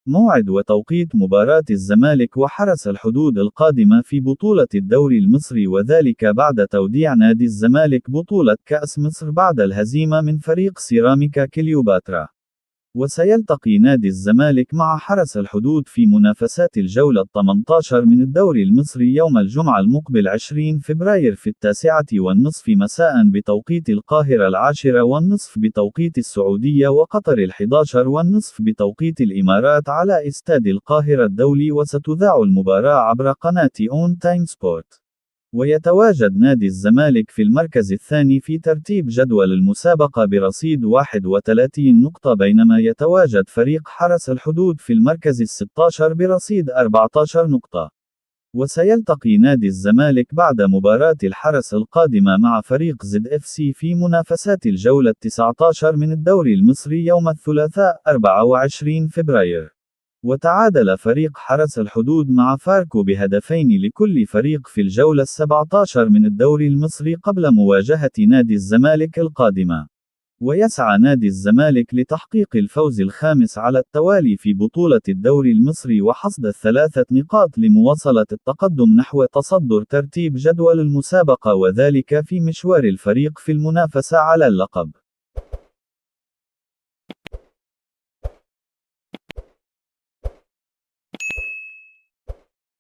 موعد وتوقيت مباراة الزمالك وحرس الحدود القادمة في بطولة الدوري المصري، وذلك بعد توديع نادي الزمالك بطولة كأس مصر بعد الهزيمة من فريق سيراميكا كليوباترا. وسيلتقي نادي الزمالك مع حرس الحدود في منافسات الجولة 18 من الدوري المصري يوم الجمعة المقبل 20 فبراير في 9:30 مساء بتوقيت القاهرة، 10:30 بتوقيت السعودية، وقطر 11:30 بتوقيت الإمارات، على استاد القاهرة الدولي. وستذاع المباراة عبر قناة أون تايم سبورت. ويتواجد نادي الزمالك في المركز الثاني في ترتيب جدول المسابقة برصيد 31 نقطة، بينما يتواجد فريق حرس الحدود في المركز ال16 برصيد 14 نقطة. وسيلتقي نادي الزمالك بعد مباراة الحرس القادمة مع فريق زد اف سي في منافسات الجولة 19 من الدوري المصري يوم الثلاثاء 24 فبراير. وتعادل فريق حرس الحدود مع فاركو بهدفين لكل فريق في الجولة 17 من الدوري المصري قبل مواجهة نادي الزمالك القادمة. ويسعى نادي الزمالك لتحقيق الفوز الخامس على التوالي في بطولة الدوري المصري وحصد ال3 نقاط لمواصلة التقدم نحو تصدر ترتيب جدول المسابقة، وذلك في مشوار الفريق في المنافسة على اللقب.